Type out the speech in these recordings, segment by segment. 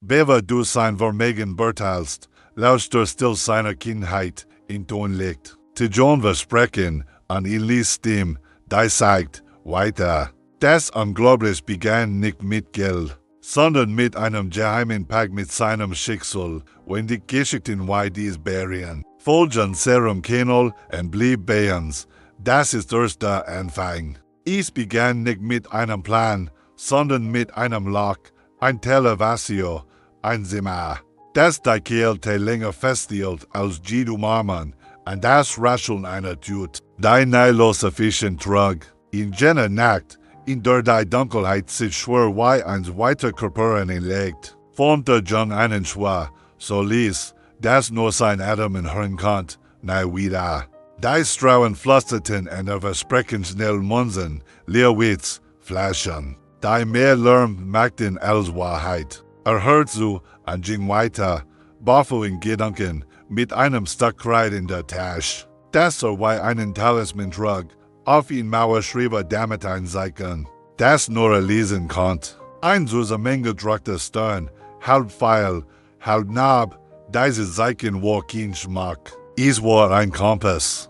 Bewer du sein Vermögen beurteilst, lauscht du still seiner Kindheit in Ton legt. Te John versprechen, an ihn liest ihm, die sagt, weiter. Das unglaublich begann nicht mit Geld, sondern mit einem geheimen Pakt mit seinem Schicksal, wenn die Geschichten wie dies berien. Folgen serum Kenol und blieb bei uns. Das ist erst der Anfang. Es begann nicht mit einem Plan, sondern mit einem Loch, ein Televasio, ein Zimmer. Das die Kälte länger festhielt als Jidu Marman, und das Rascheln einer Tut. Die neilose Fischen trug, in jener Nacht, in der die Dunkelheit sich schwer wie eins weiter Körperen legt, formte Jung einen Schwa, so ließ, das nur sein Atem hören konnt, nahe wieder. Die Strauen flüsterten und versprechen schnell Munsen, Leerwitz, Flaschen. Die mehr Lärm machten als Wahrheit. Hört so und ging weiter, baffel in Gedanken, mit einem Stückkreid in der Tasche. Das wie einen Talisman trug, auf ihn Mauer schrieb damit ein Zeichen, das nur lesen konnt. Ein zusammengedruckter Stern, halb Pfeil, halb Nab, diese Zeichen war kein Schmack. Es war ein Kompass.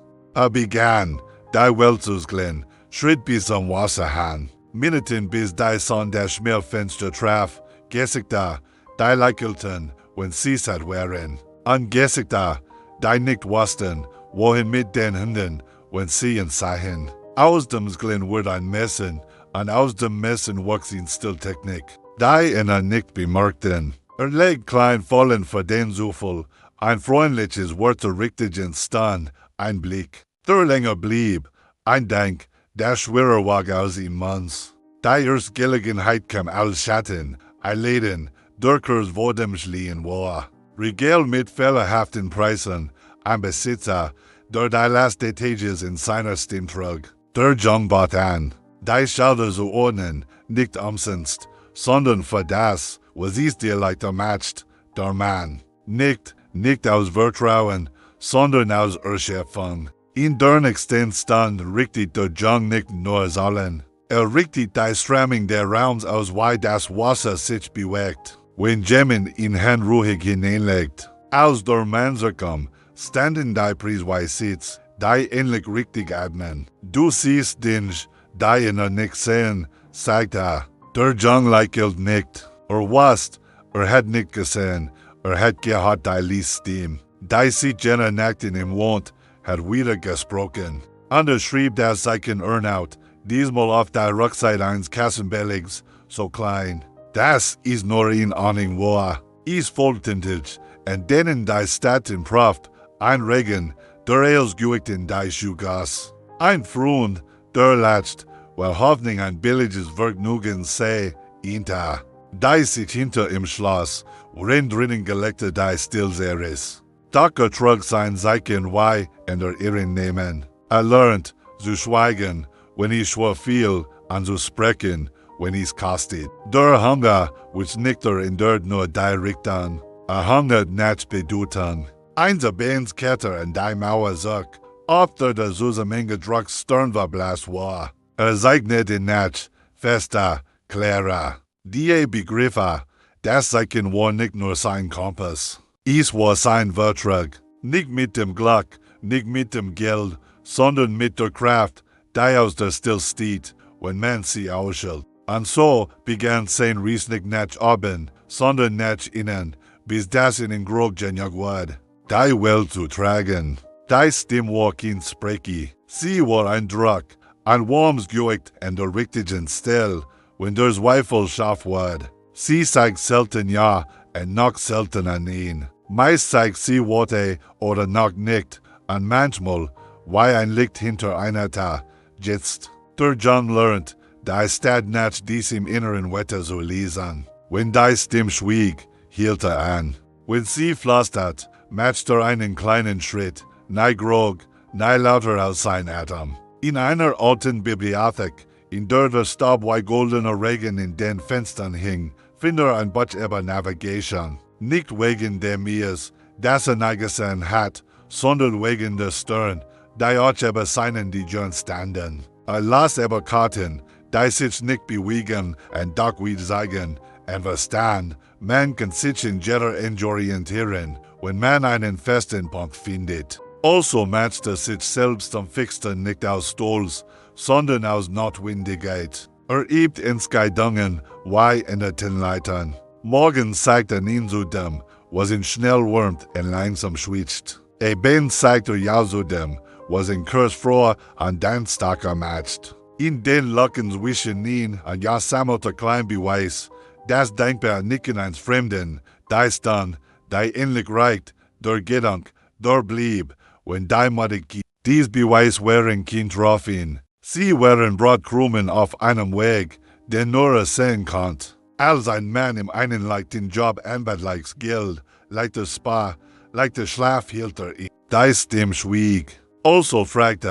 Begann, die Welt zu glen, schritt bis am Wasserhahn. Minuten bis die Sonne das Schmelfenster traf, Gesigta, die lächelten, wenn sie satt waren. An Gesigta, die nicht wussten, wohin mit den Händen, wenn sie ihn sahen. Aus dem Glen wurde ein Messen, und aus dem Messen wuchs in Stilltechnik. Die nicht bemerkten. Legt klein vollen für den Zufall, ein freundliches Wort richtigen Stand, ein Blick. Der länger blieb, ein Denk, der schwerer war aus ihm Manns. Die erst Gelegenheit kam als Schatten, ein Leden, Durkers wodem schlien war. Regel mit fehlerhaften Preisen, ein Besitzer, der die last Etages in seiner Stimme trug. Der Jung bat an, die Schilder zu ordnen, nicht umsonst, sondern für das, was es dir leichter macht, der Mann. Nicht aus Vertrauen, sondern aus Erschöpfung. In der nächsten Stand richtet der Jung nicht nur sollen. Richtet die Stramming der Raums aus, wie das Wasser sich bewegt, wenn Jemen in Hand ruhig hineinlegt. Aus der Manserkum standen die Preis sitzt, die ähnlich richtig atmen. Du siehst den, die nicht sehen, sagt er. Der Jung lächelt nicht. Was, hat nicht gesehen, hat gehört die Liestim. Die sieht jener Nacht in ihm wohnt, hat wieder gesprochen. Anders schrieb das Zeichen Earnout, diesmal auf der Rückseite eines Kassenbellegs, so klein. Das ist nur in Ahnung war. Es volltändig, und denen die Stadt in Praft, ein Regen, der eils guicht in die Schugas. Ein Freund, der latscht, weil Hoffnung ein billiges Vergnügen sei, inta. Die sich hinter im Schloss, worin drinnen gelegte die Stillseries. Docker trug sein Zeichen wie in der Irren nehmen. Lernt, zu schweigen, wenn es schwer viel, und zu sprechen, wenn es kostet. Der Hunger, which nicht in der nur die Richtung. Hunger nicht bedeuten. Eins Beins Ketter in die Mauer sagt, ob der zusammengedruckt Stern war blass war. Zeichnet in Natch, fester, klarer. Die Begriffe, das Zeichen war nicht nur sein Kompass. Es war sein Vertrag, nicht mit dem Glück, nicht mit dem Geld, sondern mit der Kraft, die aus der Still steht, wenn man sie ausschaut. Und so begann sein Ries nicht nach oben, sondern nach innen, bis das in den Grog genug wurde. Die Welt zu tragen. Die Stimme war kein Spreki. Sie war ein Druck, ein warmes Gewicht und der richtigen Stelle, wenn der Zweifel scharf wurde. Sie sagt selten ja und noch seltener nein. Meist sagt sie Worte oder noch nicht, und manchmal, wie ein Licht hinter einer Tür, jetzt. Der Jung lernt, die Stadt nach diesem inneren Wetter zu lesen. Wenn die Stimme schwieg, hielt an. Wenn sie flüstert, machte einen kleinen Schritt, nei grog, nei lauter als sein Atem. In einer alten Bibliothek, in der der Staub wie goldener Regen in den Fenstern hing, findet ein Buch über Navigation. Nicht wegen der Mies, das gesehen hat, sondern wegen der Stern, die auch über seinen die Jön standen. Las über Karten, die sich nicht bewegen und doch wie sagen, En verstaan, man kan zich in jetter enjoriënteren, wenn man einen festen Punkt findet. Also matcht er sich selbst am fixten nicht aus Stolz, sondern aus Notwendigkeit. Übt Entscheidungen, why in der Leitern. Morgen zeigt ihn zudem, was ihn schnell wurmt en langsam schwitzt. Ben zeigt zudem, was ihn kursfroh an den Stacker matcht. In den Lockens wischen ihn an ja sammelt klein Beweis, das denkbar nicken eines Fremden, dies dann, die ähnlich reicht, der Gedank, der blieb, wenn die Madik dies Beweis wären kein Trophäen. Sie wären Brotkrumen auf einem Weg, den nur sehen konnt. Als ein Mann im einen leicht den Job anbietet, likes Geld, leicht der Spa, leicht der Schlaf hielt ihn. Dies dem schwieg. Also fragt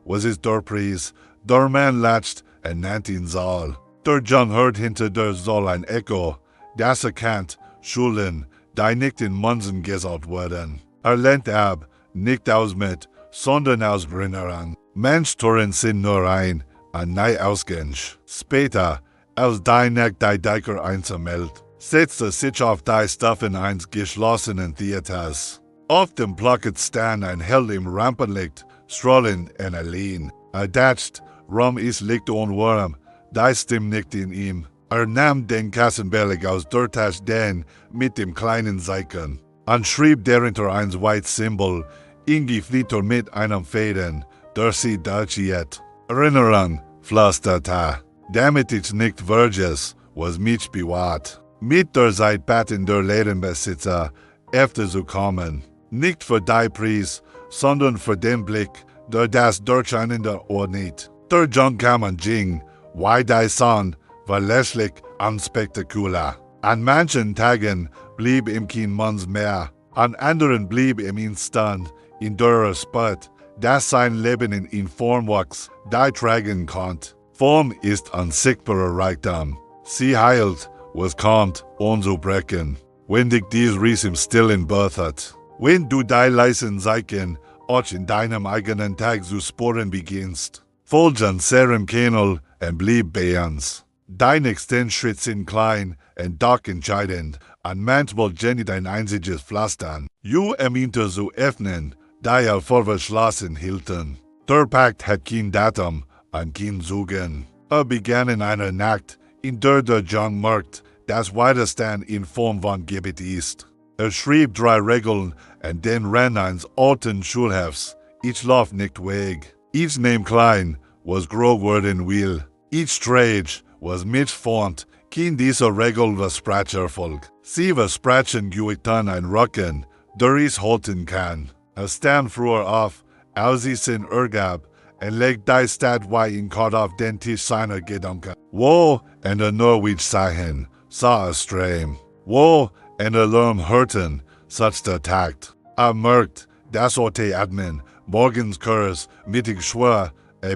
was ist der Preis? Der Mann latscht und nennt ihn Saal. Der Jung hört hinter der Saal ein Echo, das erkannt, Schulen, die nicht in Munsen gesagt wurden. Lehnt ab, nicht aus mit, sondern aus Erinnerung. Mensch-Toren sind nur ein ausgänsch. Später, als die Neck die Diker einzelmeldet, setzt sich auf die Stuffen eines geschlossenen Theaters. Auf dem Plakat stand ein Held im Rampenlicht, strollend und allein. Datscht, rum ist Licht und Wurm, die Stimme nicht in ihm. Nahm den Kassenbeleg aus der Tasche den mit dem kleinen Zeichen und schrieb darunter ein weites Symbol, ingeflitter mit einem Fäden, der sie dachiet. Erinnerung, flüsterte, damit ich nicht vergiss, was mich bewahrt. Mit der Zeit baten der Lädenbesitzer, öfter zu kommen. Nicht für die Preis, sondern für den Blick, der das Durcheinander ordnet. Der Jung kam und ging, why die Son, war lässig und spektakulär. An manchen Tagen blieb ihm kein Manns mehr, an anderen blieb ihm Stand, in der Spot, dass sein Leben in ihn Form wuchs, die tragen konnt. Form ist unsichtbarer Reichtum. Sie heilt, was kommt, unzubrechen. Wenn dich dies Ries im Stillen birthet. Wenn du die leisen Zeichen auch in deinem eigenen Tag zu sporen beginnst, folgen serem Kennel und blieb bei uns. Dein nächsten Schritt sind klein und doch entscheidend, und manchmal jenny dein einziges Pflastern. You ermiente zu öffnen, die verschlossen hielten. Der Pakt hat kein Datum und kein Zugang. Begann in einer Nacht, in der Jung merkt, dass Widerstand in Form von Gebet ist. Schrieb 3 Regeln und den ran eines alten Schulhefts. Ich lauf nicht weg. Ich nehm klein, was groß werden will. Ich trage, was mich formt, kein dieser Regel versprecherfolg. Sie versprechen guitan ein Rücken, der ich halten kann. Stand früher auf, als ich sin ergab, und legt die Stadt in Kort auf den Tisch seiner Gedanken. Wo en der Norwich sahen, sah es stream. Wo en der Lärm hörten, such der Takt. Merkt, das Orte Admin, morgens Kurs, mittig schwör,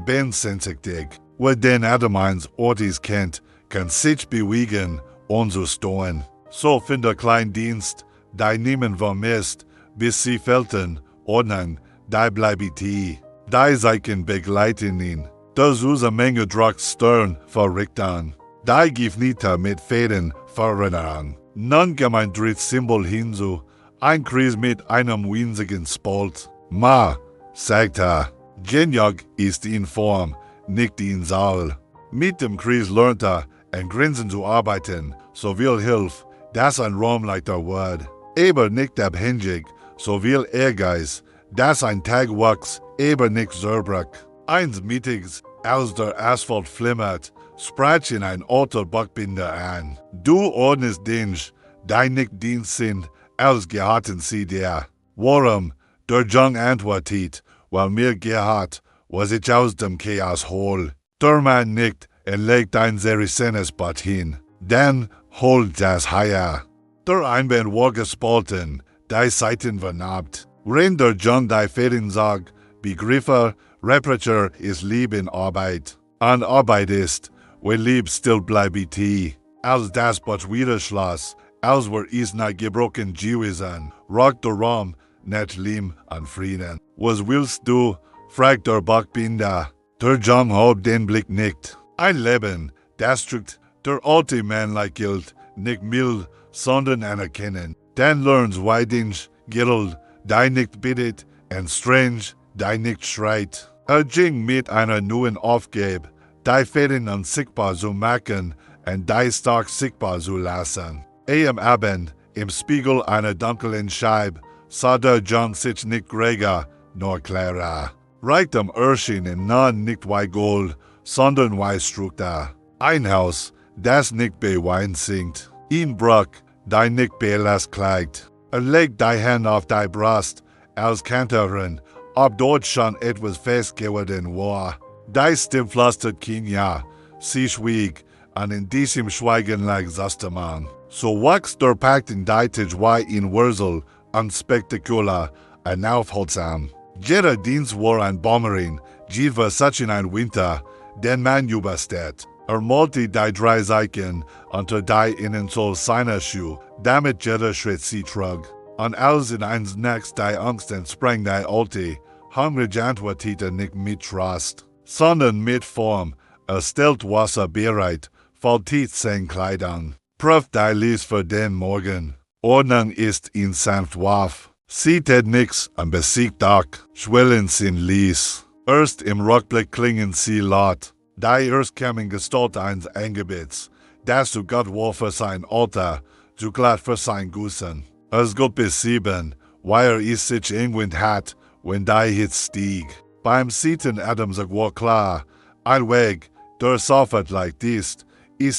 ben sensictig. Wo den Adamines Ortis kennt, kann sich bewegen und so stohen. So finde klein Dienst, die niemand vermisst, bis sie felten, ordnen, die bleibet die. Die Zeichen begleiten ihn. Das use Menge Druck stern verrichten. Die gibt nicht mit Fäden verrinnern. Nun kam ein drittes Symbol hinzu, ein Kreis mit einem winzigen Spalt. Ma, sagt Genjag ist in Form, nicht in Saal. Mit dem Kreis lernt ein Grinsen zu arbeiten, so will Hilf, das ein Raumleiter wird. Aber nicht abhängig, so will Ehrgeiz, das ein Tag wächst, aber nicht Zerbrück. Eins Mittags, als der Asphalt flimmert, sprach in ein alter Backbinder an. Du ordnest Dienst, die nicht Dienst sind, als gehatten sie dir. Warum, der Jung antwortet, weil mir gehat, was ich aus dem Chaos hol. Der Mann nickt und legt ein seriöses Bad hin. Dann holt das Haier. Der Einband war gespalten, die Seiten vernarbt. Wenn der Jung die Fäden sagt, Begriffe, Reparatur ist Lieb in Arbeit. An Arbeit ist, wenn Lieb still bleibet die. Als das Bad wieder schloss, als wir is nicht gebrochen gewesen, rockt der Raum nicht Lim an Frieden. Was willst du? Fragt der Backbinder. Der Jung hob den Blick nicht. Ein Leben, das drückt der alte Mann gilt, nicht mild, sondern anerkennen. Dann lerns weidings, gittelt, die nicht bittet, und strange, die nicht schreit. Jing mit einer neuen Aufgabe, die Fäden unsichtbar zu machen und die stark sichtbar zu lassen. Am Abend, im Spiegel einer dunklen Scheibe, sah der John sich nicht greger, nor klarer. Reichtum erschien im Nahen nicht wie Gold, sondern wie Struktur. Ein Haus, das nicht beweint singt. Ein Bruch, die nicht belast klagt. Leg die Hand auf die Brust, als Kantorin, ob dort schon etwas festgeworden war. Die Stimme flüstert kein Ja, sie schwieg, und in diesem Schweigen lag Sastermann. So wächst der Pakt in die Tisch wie in Wurzel, unspektakulär, und aufhaltsam. Jeder Dienst war ein Bommerin, jeder war such ein Winter, den man übersteht. Malte die drei Zeichen unter die Innensohle seiner Schuhe, damit jeder Schritt sie trug. Und als in eins Nachts die Angst entsprang die Alte, hungrig antwortete nicht mit Trost, sondern mit Form, stellt Wasser bereit, faltet sein Kleidung. Prüft die Lies für den Morgen, Ordnung ist in sanft Waf. Sieht nix und besiegt auch, schwellen sin Lies. Erst im Rückblick klingen sie laut. Die erstkommen Gestalt eines Angebets, das zu Gott war für sein Alter, zu glatt für sein Gussen. Es Gott bis 7, weil sich irgendwann hat, wenn die Hitze stieg. Beim Sieten Adams war klar, ein Weg, der sofort leicht ist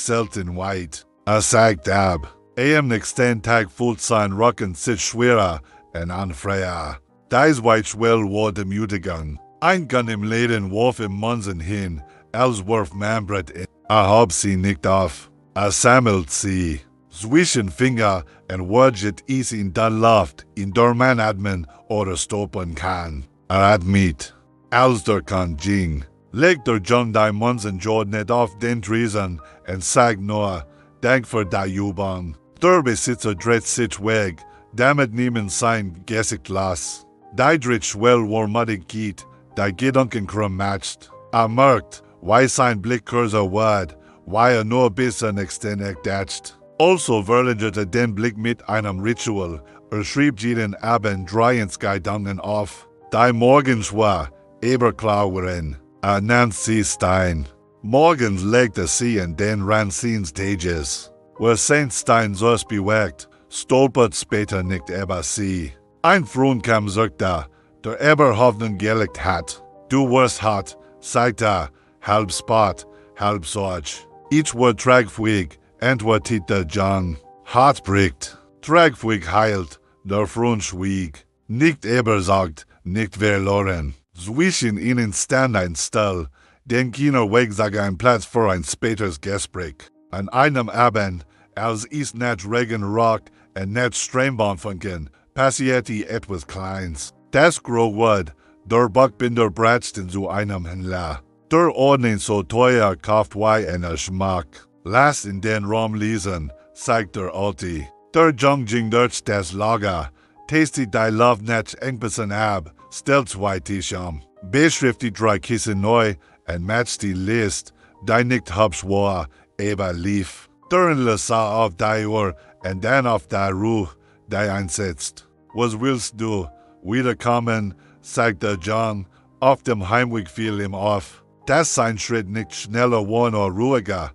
selten weit. Sagt ab, nächsten Tag fühlt sein Rücken sich schwerer und unfreier. Dies weit schwer wurde Müdigung. Ein Gun im Leden warf im Munsen hin, als warf Manbrett in. Hob sie nicht auf. Sammelt sie. Zwischen Finger und Wurget is in dann Luft, in der man atmen oder stoppen kann. Admit. Als der kann Jing. Legt der John die Munsen Jord nicht auf den Tresen und sagt nur, Dank für die Übung. Der Besitzer dreht sich weg, damit niemand sein Gesicht las. Die dreht schwell war mutig geht, die Gedanken krumm matcht. Merkt, wie sein Blick kürzer wird, wie nur bis an extend datscht. Also verlängerte den Blick mit einem Ritual, schrieb jeden Abend 3 Gedanken auf. Die morgens war, eberklar waren, nannt sie Stein. Morgens legte sie in den Ranzins Tages. Wer Saint Stein so bewegt, stolpert später nicht über sie. Ein Freund kam sagte, der über Hoffnung gelegt hat. Du wirst hart, sagte, halb Spott, halb Sorge. Ich war tragfähig, antwortete John. Hart bricht, tragfähig heilt, der Freund schwieg. Nicht übersagt, nicht verloren. Zwischen ihnen stand ein Stall, den keiner Weg sah ein Platz für ein späteres Gespräch. An einem Abend, als es nicht Regen rock und nicht Strömbahn funken, passierte etwas Kleines. Das Growwood, der Backbinder bratzten zu einem Händler. Der Ordnen so teuer kauft wie ein Geschmack. Lass in den Raum lesen, sagt der Alte. Der Jungjing durch das Lager, tastet die Love nicht engbissen ab, stellt 2 Tischam. Beschrift die 3 Kissen neu und matcht die List, die nicht hübsch war, aber lief. Der Händler sah auf die Uhr und dann auf die Ruhe, die einsetzt. Was willst du? Wiederkommen, sagte John. Auf dem Heimweg fiel ihm auf, dass sein Schritt nicht schneller war oder ruhiger.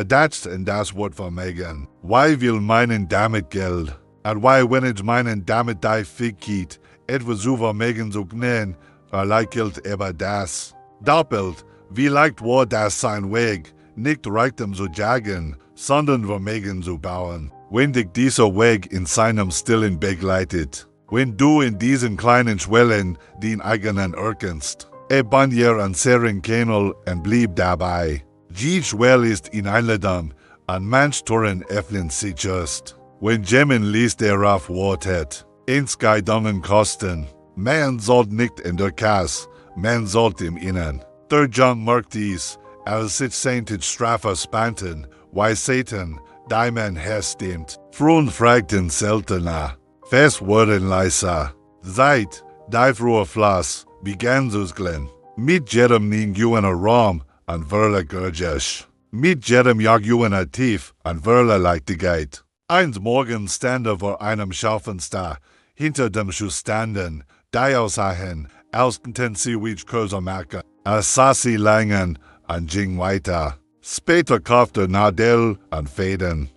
Datscht in das Wort vermegen. Why will meinen damit Geld? Und why wenn ich meinen damit die Fickit, etwas zu vermegen zu gnähen, leichelt über das. Doppelt, wie leicht war das sein Weg, nicht Reichtum zu jagen, sondern Vermögen zu bauen. Wenn dich dieser Weg in seinem Stillen begleitet, wenn du in diesen kleinen Schwellen den eigenen erkennst, ban ihr an Seren Kennel und blieb dabei. Die Schwell ist in Einladung, an manch Toren öffnen sich just. Wenn Jemen liest darauf wartet, Gedanken kosten. Man sollt nicht in der Kasse, man sollt im Innen. Der John merkt dies, als sich seintet Strafe spanten, weil Satan, die man herstimmt. Frauen fragten seltener, fest wurden leiser. Seit, die frühe Floss, begann zu glen. Mit jedem ning juener Raum, an verle Gurgisch. Mit jedem Jahr Jungen tief an Wörlerleichtigkeit. Eins Morgens stande vor einem Schaufenster, hinter dem Schuss standen, die aussahen, als könnten sie Kurse machen. Sah sie langen und ging weiter. Später kaufte Nadel an Fäden.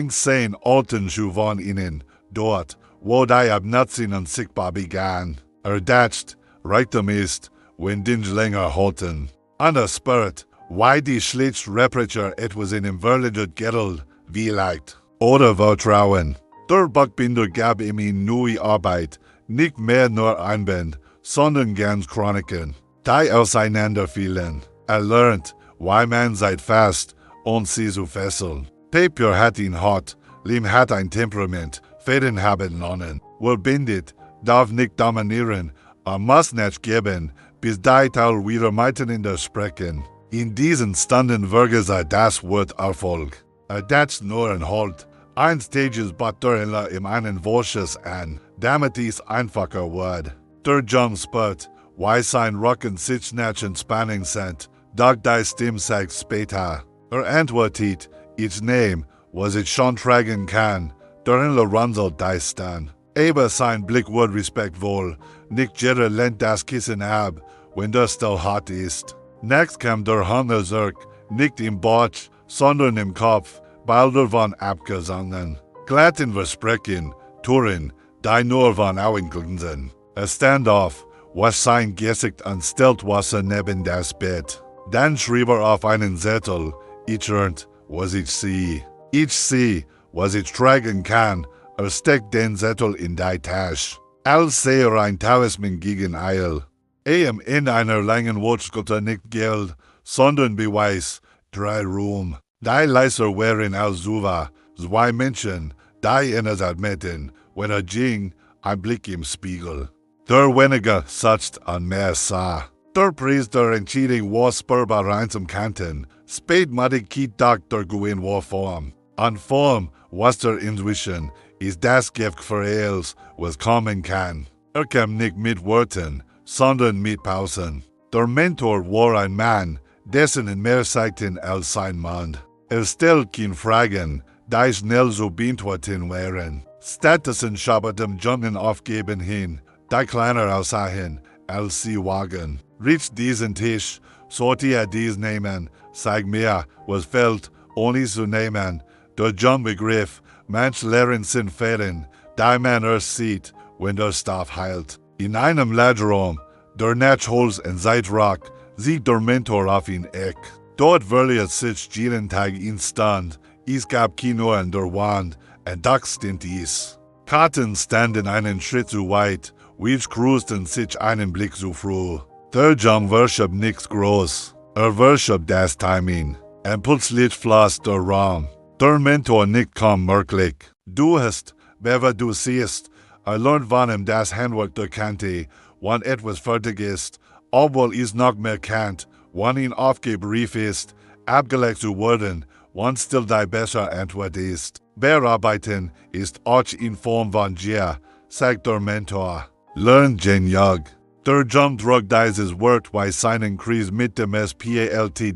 Sehen alten Schuh von ihnen, dort, wo die Abnutzungen sichtbar begann. Dacht, Reichtum ist, wenn Dinge länger halten. Anders spürt, why die schlecht Reparatur etwas in dem verliedet Geld vielleicht. Oder Vertrauen. Der Buchbinder gab ihm in neue Arbeit, nicht mehr nur ein Band, sondern ganz Chroniken, die auseinanderfielen. Lernt, why man seid fast und sie so fesseln. Papier hat ihn hart, Lehm hat ein Temperament, Fäden haben Nonnen. Wer bindet, darf nicht dominieren, muss nicht geben, bis die Teil wieder miteinander sprechen. In diesen Stunden wirke sei das Wort Erfolg. Das nur ein Halt. Ein Stages Batterler im einen Worsches an, damit is einfacher Word. Der Jung spürt, why sein Rocken Sitznatchen Spanning sind, doch die Stimme sagt später. Antwortet, its name, was it schon tragen kann, darin runzelt die Stan. Aber sein Blick wird respektvoll, nicht jeder lehnt das Kissen ab, wenn das still hart ist. Next kam der Hungerzirk, nicht im Bauch, sondern im Kopf, Bilder von abgesungen. Glatten Versprechen, Touren, die nur von Augen glänzen. Standoff, was sein Gesicht anstellt was neben das Bett. Dann schrieb auf einen Zettel, ich lernt, was ich sehe. Ich sehe, was ich tragen kann, steckt den Zettel in die Tasche. Als sei ein Talisman gegen Eil. In einer langen Wortschritte nicht Geld, sondern Beweis, 3 Ruhm. Die Leiser wären als Suva, 2 Menschen, die eines admitten, wenn ging, ein Blick im Spiegel. Der weniger sacht an mehr sah. Der Preis der Entscheidung war spürbar rein zum Kanten, spätmatig kiet der Gewinn war Form. An Form, was der Intuition, ist das Gift für alles, was kommen kann. Kam nicht mit Worten, sondern mit Pausen. Der Mentor war ein Mann, dessen in mehr sagten als sein Mann. Stellt keine Fragen, die schnell zu beantworten wären. Stattdessen schaut dem Jungen aufgeben hin, die kleiner aussahen, als sie wagen. Riecht diesen Tisch, sollte dies nehmen, sag mir, was fehlt, ohne zu nehmen. Der Jung begriff, manch Lehren sind Fäden, die man erst sieht, wenn der Stoff heilt. In einem Lagerraum, der Natchholz in Zeitrock, sieht der Mentor auf ihn Eck. Dort verliert sich jeden Tag in Stand, es gab Kino an der Wand, und doch stimmt es. Karten standen einen Schritt zu weit, which cruisten sich einen Blick zu früh. Der Jung worshipped nichts groß, worshipped das Timing, und plötzlich floss der Raum. Der Mentor nickt kaum merklich. Du hast, wer du siehst, lernt von ihm das Handwerk der Kante, wann etwas fertig ist, obwohl es noch mehr kannt, wann ihn aufgebrieft ist, abgelegt zu werden, wann still die bessere Antwort ist. Bearbeiten ist auch in Form von Gier, sagt der Mentor. Lern den Jug. Der Jung drückt dieses Wort bei seinen Kreis mit dem SPALT.GENUG.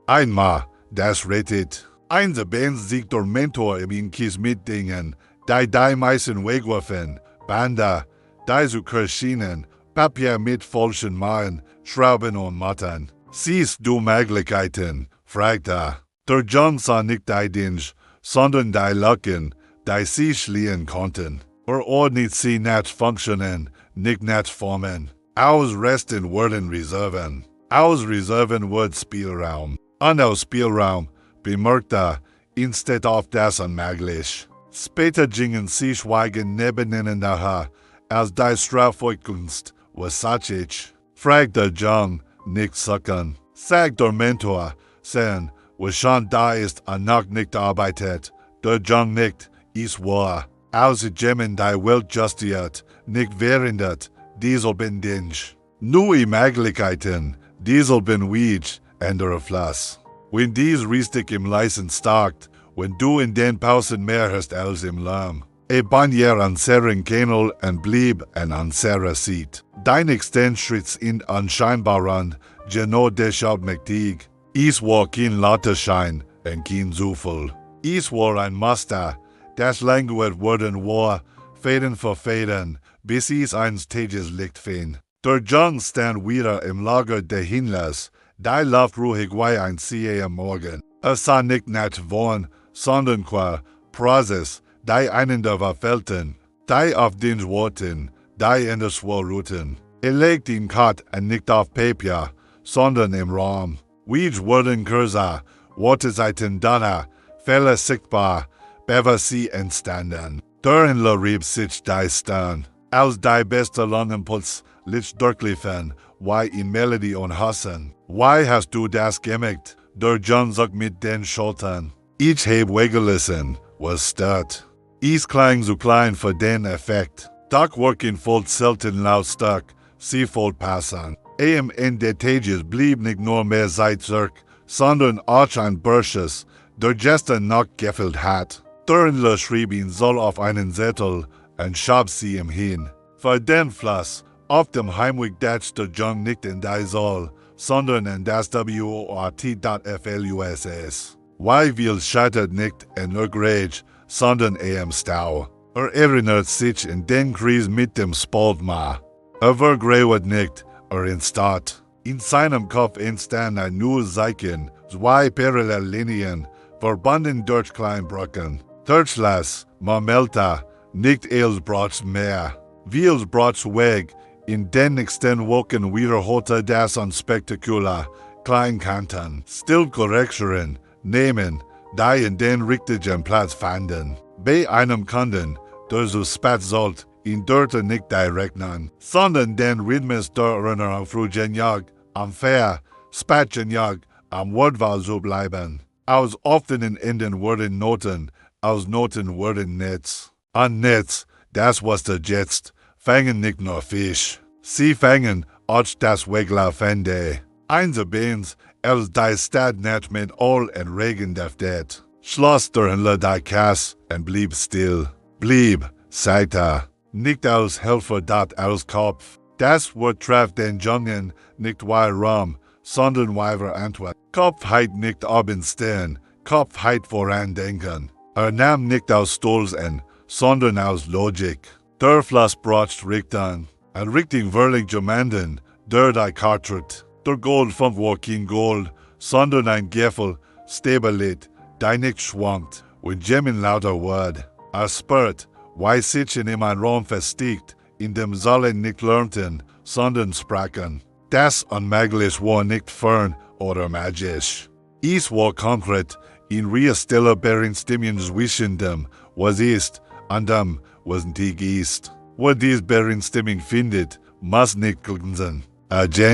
Einmal, das rettet. Einzelbens sieht der Mentor im Kies mit Dingen, die meisten wegwerfen, Banda, die zu Kirschinen, Papier mit falschen Malen, Schrauben und Matten. Siehst du Möglichkeiten? Fragt er. Der Jung sah nicht die Dinge, sondern die Lücken, die sie schließen konnten. Ordnet sie nicht funktionieren, nicht formen. Aus Resten werden Reserven. Aus Reserven wird Spielraum. Und aus Spielraum bemerkt er, instead of das unmöglich. Später gingen sie schweigend nebeneinander her, als die Strafkunst was sachlich. Fragt der Jung, nicht sucken. Sagt der Mentor, sehen, was schon da ist und noch nicht arbeitet. Der Jung nickt, ist wahr. Als Gemen die Welt justiert, nicht während diesel bin Dinge. Neue Möglichkeiten, diesel bin Weed, andere Flass. Wenn dies richtig im Leisen stagt, wenn du in den Pausen mehr hast als im Lärm. Banjer an seren Kenel und blieb an seren Seat. Dein Extendschritts in anscheinbaren, genau deshalb mächtig. Es war kein Latterschein und kein Zufall. Es war ein Muster, das languet worden war, Fäden für Fäden, bis es eines Tages Licht fing. Der Jung stand wieder im Lager der Hinlass, die läuft ruhig wie ein See am Morgen. Sah nicht nach Worn, sondern qua Prozess, die einander verfelten, die auf den Worten, die in das Wort ruhten. Legt ihn Kat und nicht auf Papier, sondern im Raum. Wie wurden kürzer, Worte seiten danach, Fälle sichtbar, bever sie entstanden. Darin rieb sich die Stern, als die beste Langenpuls lich durchliefen, wie in Melodie und Hassen. Wie hast du das gemerkt? Der John sagt mit den Schultern. Ich heb weggelassen, was stört. Es klang zu klein für den Effekt. Doch working voll selten lautstark, sie voll passen. In der Tages blieb nicht nur mehr Zeit zurück, sondern auch ein Bursches, der gestern noch gefüllt hat. Dörnler schrieb ihn soll auf einen Zettel und schob sie ihm hin. Für den Fluss, auf dem Heimweg datsch der Jung nicht in die Soll, sondern in das WORT.FLUSS. Wie will scheitert nicht in Rage, sondern im Stau. Erinnert sich in den Kries mit dem Spaltma. Vergräuert nicht, in Stadt. In seinem Kopf entstand ein neues Zeichen, zwei Parallellinien, verbunden durch Kleinbrücken. Türchlas, Mamelta, nicht els Brot's mehr. Wie els Brot's Weg, in den nächsten Wochen wiederholte das unspektakular, Kleinkanten, Stillkorrekturen, nehmen, die in den richtigen Platz fanden. Bei einem Kunden, der so spät sollt, in Dörte nicht direkt sondern den Rhythmus der Erinnerung frühgenjag, am Fair, spätgenjag, am Wortwahl zu bleiben. Aus offenen Enden wurden Noten, aus Noten wurden Netz. An Netz, das was der jetzt, fangen nicht nur Fisch. Sie fangen, auch das Weglaufende. Einzelbeins, als die Stadt nicht mit all en Regen deftet. Schloss der Händler die Kass und blieb still. Blieb, sagt nicht als Helfer dat als Kopf. Das Wort trifft den Jungen nicht wie Raum, sondern wie Antwort. Kopf heit nicht obenstehen, Kopf heit vorandenken. Nahm nicht aus Stolz an, sondern aus Logik. Der Fluss braucht Richtung. An Richtung wirklich jemanden, der die Kartrit. Der Gold vom war kein Gold, sondern ein Geffel, Stabelit, die nicht schwankt, und Jemin lauter Word. Spürt, wie sich in ein Raum festigt, in dem sollen nicht lernten, sondern sprachen. Das unmöglich war nicht fern oder magisch. Es war konkret, in Ria stille Berinstimmen zwischen dem, was ist, und dem, was nicht ist. Wo dies Berinstimmung findet, muss nicht glänzen.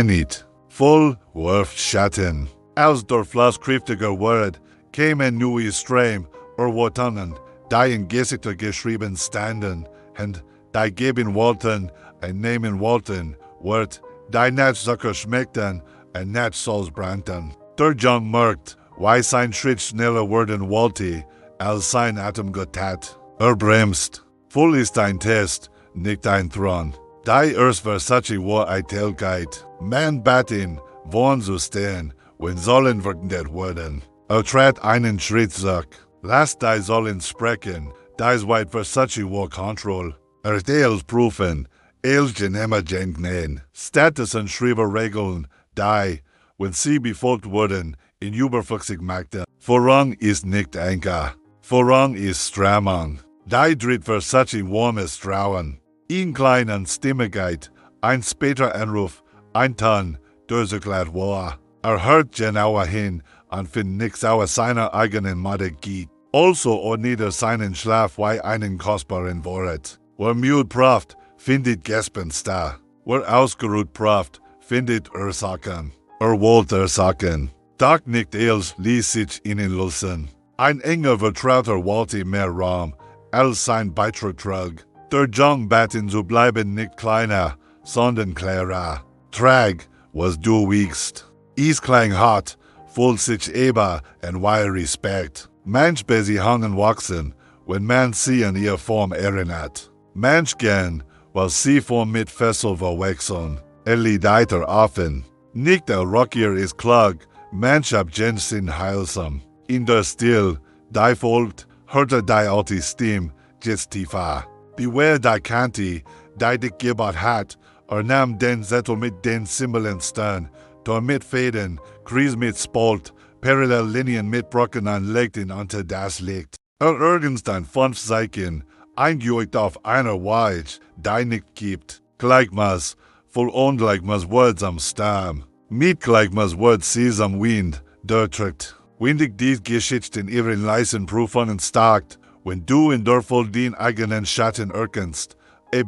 Nicht. Voll wirft Schatten. Als der Fluss kräftiger wird, kämen neue Ströme, Worten, die in Gesichter geschrieben standen, und die geben wollten und nehmen wollten, wird, die nicht Zucker schmeckten und nicht Salz brannten. Der Jung merkt, wie sein Schritt schneller werden wollte, als sein Atem getat. Bremst. Voll ist ein Test, nicht ein Thron. Die erst Versace war Eitelkeit. Man bat ihn, wollen zu stehen, wenn sollen verwendet werden. Trat einen Schritt zurück. Lass die sollen sprechen, dies weit Versace war Kontroll. Els prüfen, els genehmer Genknen. Status und Schreiberregeln, die, wenn sie befolgt wurden, in überflüssig machten. Vorrang ist nicht Anker. Vorrang ist Strammung. Die dritt Versace warmes Trauen. In kleinen Stimmigkeit, ein später Anruf, ein Ton, durchgeklärt war. Hört genauer hin und findet nichts aus seiner eigenen Mutter geht. Also ordnet seinen Schlaf wie einen kostbaren Wort. Wer müde praft, findet Gespenster. Wer ausgeruht praft, findet Ursachen. Wollt Ursachen. Doch nicht els ließ sich ihnen lösen. Ein enger Vertrauter wollte mehr Raum, als sein Beitrag trug. Der Jung bat ihn zu bleiben nicht kleiner, sondern klarer. Trag, was du wiegst. Es klang hart, voll sich Eber und wie Respekt. Manch bei sie hangen wachsen, wenn man sie an ihre Form erinnert. Manch gern, weil sie Form mit Fessel verwechseln. Lideiter offen. Nicht der Rockier ist klug, Manschap Jensen heilsam. In der Stil, die folgt, hörte die alte Stimme, jetzt tiefer. Beware die Kanti, die dich gebaut hat, nahm den Zettel mit den Symbolen stern, dort mit Fäden, Kreis mit Spalt, Parallellinien mit Brocken anlegten unter das Licht. Irgend ein 5 Zeichen, eingeübt auf einer Weise, die nicht gibt. Gleichmaß, voll ungleichmaß Words am Stamm. Mit gleichmaß Words sees am Wind, der trägt. Windig dies Geschichte in ihren leisen Prüfungen starkt, wenn du in der voll den eigenen Schatten erkennst.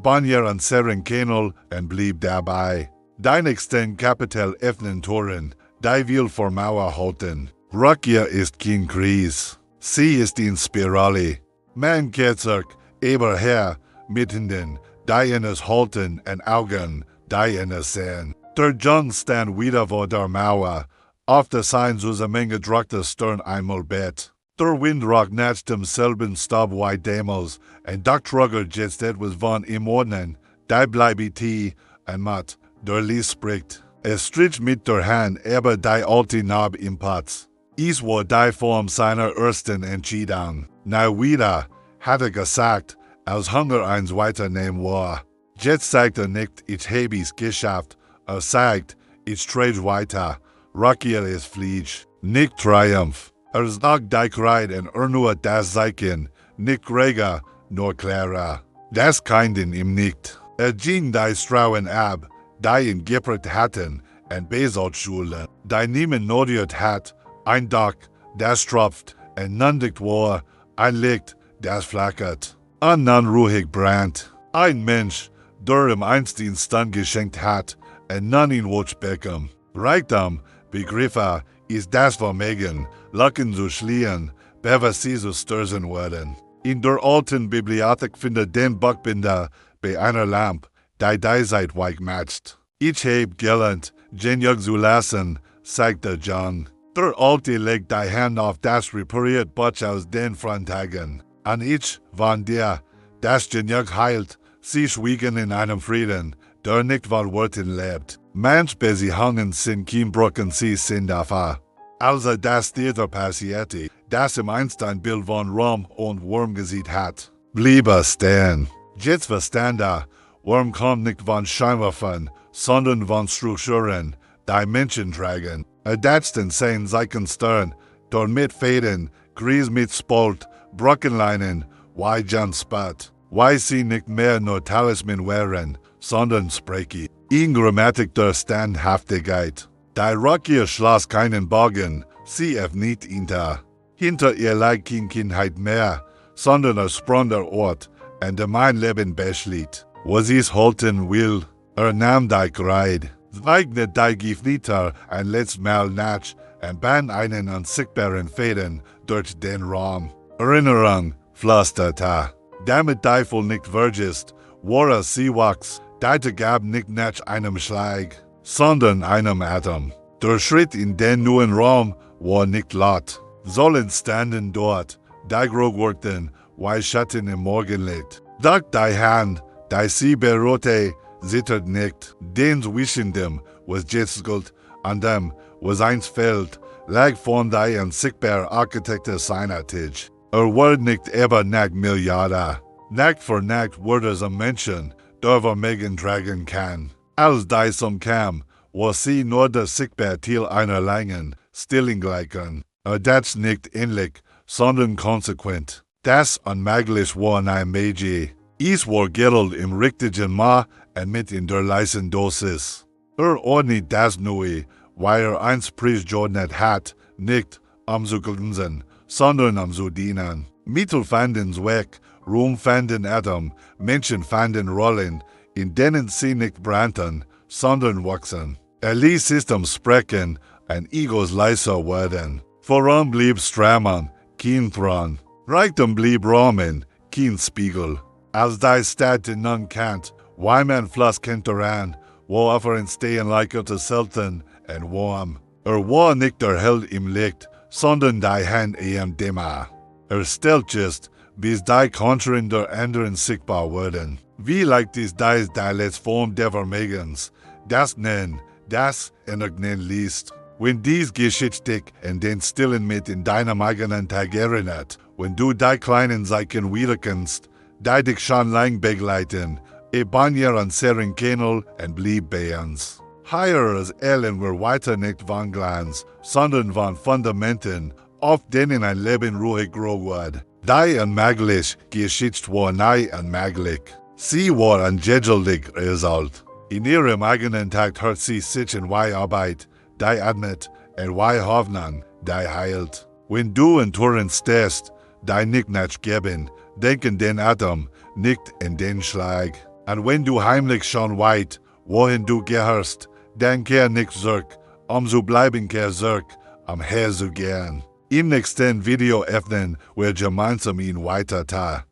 Banjer an Seren Kenel und blieb dabei. Dein extern Kapital öffnen Toren, die will vor Mauer halten. Rakia ist kein Kreis. Sie ist in Spirale. Man ketzerk, aber her, mittendrin, die eines halten und Augen, die eines sehen. Der John stand wieder vor der Mauer. Auf der Sein so Menge druckte Stern einmal Bett. Der Windrock nacht demselben Stab wie damals, und Dachtrugger jetzt etwas von im Ordnen, die bleibt tie, und matt, der Lies spricht. Strich mit der Hand, aber die alte Nab im Patz. Is war die Form seiner ersten Entscheidung. Na wieder, hat gesagt, als Hunger ein weiternehmen war. Jetzt sagt nicht, ich habe es geschafft, sagt, ich trete weiter. Rakiel ist Fliege, nicht Triumph. Sagt die Kreid und nur das Zeichen, nicht Gregor, nur Clara. Das Kinden ihm nicht. Ging die Strauen ab, die ihn geppert hatten, und Besatzschulen, die niemand notiert hat, ein Dach, das tropft, und nandigt war, ein Licht, das flackert. Ein nan ruhig brandt. Ein Mensch, der ihm einst den Stand geschenkt hat, und nan ihn watch bekommen. Reichtum, Begriffe, ist das Vermögen, Lacken zu schliehen, bewer sie zu stürzen werden. In der alten Bibliothek findet den Buchbinder bei einer Lampe, die Zeit weich matcht. Ich heb gelernt, Genjag zu lassen, sagte John. Der Alte legt die Hand auf das repariert Butch aus den Frontagen. An ich, von dir, das Genjag heilt, sie schwiegen in einem Frieden, der nicht von Worten lebt. Manch sie hangen sind Kiembrocken sie sind davon. Also das Theater passierte, das im Einstein-Bild von Rom und Wurm gesehen hat. Bliebe stehen. Jetzt verstande, Wurm kommt nicht von Scheinwerfern, sondern von Strukturen, die Menschen tragen. Das den sein Zeichen stern, dort mit Fäden, Kreis mit Spalt, Brockenleinen, why John Spot. Why sie nicht mehr nur Talisman wären, sondern Sprechie. In Grammatik der Standhaftigkeit. Die Rakia schloss keinen Bogen, sie nicht hinter ihr lag kein Kindheit mehr, sondern ein spronder Ort, und mein Leben beschliet. Was es halten will, nahm die Kreid. Zweignet die Gifniter ein letztes Mal nach, und band einen unsichtbaren Fäden durch den Raum. Erinnerung, flüsterte. Damit Teufel nicht vergisst, war sie wachs, die gab nicht nach einem Schlag, sondern einem Atem. Der Schritt in den neuen Raum war nicht laut. Sollen standen dort, die grog wurden, wie Schatten im Morgenlicht. Doch die Hand, die sie berührte, zittert nicht. Den zwischen dem was jetzt Gold, an dem was eins fällt, lag von die unsichtbare Architekte seiner Tisch. War nicht aber nach Milliardär. Nacht für Nacht wurde es ein Menschen, der Vermögen tragen kann. Als die zum kam, war sie nur das sichtbare Teil einer langen, stillen gleichen. Das nicht ähnlich, sondern konsequent. Das unmöglich war ein Magie. Es war Geld im richtigen Maß und mit in der leisen Dosis. Ordnet das neu, weil eins Preisgeordnet hat, nicht zu glänzen, sondern zu dienen. Mittel fanden Zweck, Ruhm fanden Atem, Menschen fanden Rollen, in denen sie nicht brannten, sondern wachsen. Ließ System sprechen, und Egos leiser werden. Voran blieb Strammen, kein Thron. Reichtum blieb Rahmen, kein Spiegel. Als die Stadt nun kennt, wie man Fluss kennt daran, wo offeren stehen leikerte selten und warm. War nicht der Held im Licht, sondern die Hand im Dimmer. Stellt just, bis die Kontren der anderen sichtbar wurden. Wie leicht ist dies die letzte Form der Vermögens, das nennen, das energieren liest. Wenn dies Geschichte in den Stillen mit in deinem eigenen Tag erinnert, wenn du die kleinen Zeichen wiederkennst, die dich schon lang begleiten, banjer an seren Kennel und blieb bei uns. Hier ist Ellen wir weiter nicht von Glanz, sondern von Fundamenten, auf denen ein Leben ruhig grow wird. Die unmögliche Geschichte war nie unmöglich. Sie war ein geduldig Result. In ihrem eigenen Tag hört sie sich in wie Arbeit, die ordnet, und wie Hoffnung, die heilt. Wenn du in Touren stehst, die nicht nachgeben, denk in den Atem, nicht in den Schlag. Und wenn du heimlich schon weit, wohin du gehörst, dann kehr nicht zurück, zu bleiben kehr zurück, her zu gehen. Im nächsten Video öffnen wir gemeinsam ihn weiter.